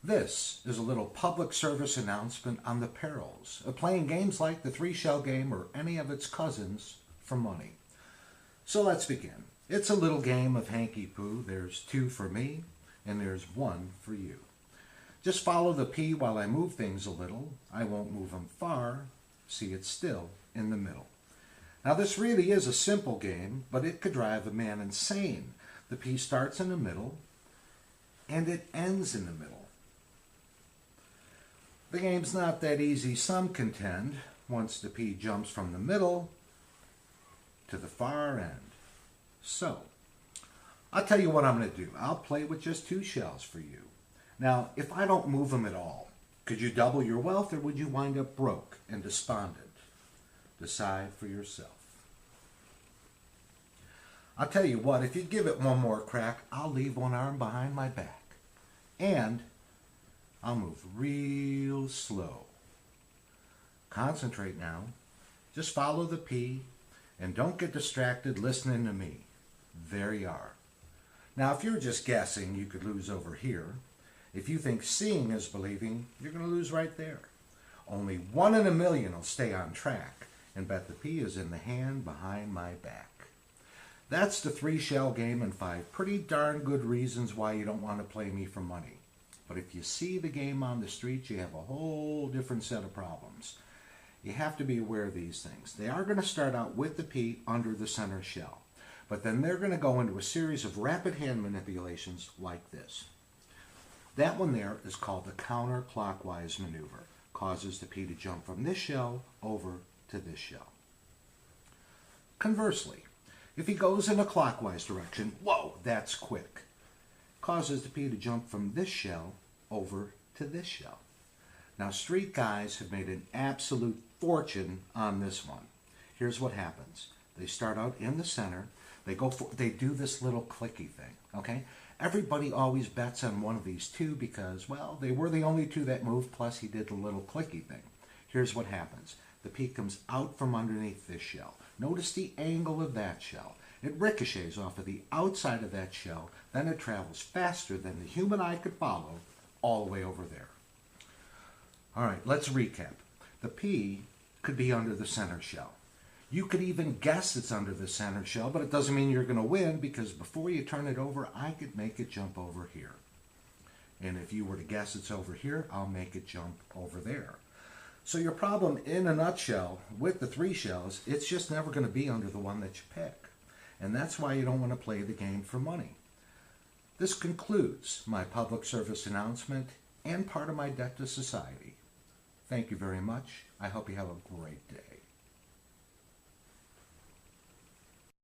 This is a little public service announcement on the perils of playing games like the three-shell game or any of its cousins for money. So let's begin. It's a little game of hanky-poo. There's 2 for me, and there's 1 for you. Just follow the P while I move things a little. I won't move them far. See, it's still in the middle. Now this really is a simple game, but it could drive a man insane. The P starts in the middle, and it ends in the middle. The game's not that easy, some contend, once the P jumps from the middle to the far end. So, I'll tell you what I'm going to do. I'll play with just 2 shells for you. Now, if I don't move them at all, could you double your wealth or would you wind up broke and despondent? Decide for yourself. I'll tell you what, if you give it one more crack, I'll leave one arm behind my back. And I'll move real slow. Concentrate now. Just follow the P and don't get distracted listening to me. There you are. Now, if you're just guessing, you could lose over here. If you think seeing is believing, you're going to lose right there. Only 1 in a million will stay on track and bet the P is in the hand behind my back. That's the 3-shell game and 5 pretty darn good reasons why you don't want to play me for money. But if you see the game on the street, you have a whole different set of problems. You have to be aware of these things. They are going to start out with the P under the center shell, but then they're going to go into a series of rapid hand manipulations like this. That one there is called the counterclockwise maneuver. Causes the P to jump from this shell over to this shell. Conversely, if he goes in a clockwise direction, whoa, that's quick. Causes the P to jump from this shell over to this shell. Now, street guys have made an absolute fortune on this one. Here's what happens. They start out in the center. They do this little clicky thing, okay? Everybody always bets on one of these 2 because, well, they were the only 2 that moved, plus he did the little clicky thing. Here's what happens. The P comes out from underneath this shell. Notice the angle of that shell. It ricochets off of the outside of that shell, then it travels faster than the human eye could follow all the way over there. All right, let's recap. The P could be under the center shell. You could even guess it's under the center shell, but it doesn't mean you're going to win because before you turn it over, I could make it jump over here. And if you were to guess it's over here, I'll make it jump over there. So your problem in a nutshell with the 3 shells, it's just never going to be under the one that you pick. And that's why you don't want to play the game for money. This concludes my public service announcement and part of my debt to society. Thank you very much. I hope you have a great day.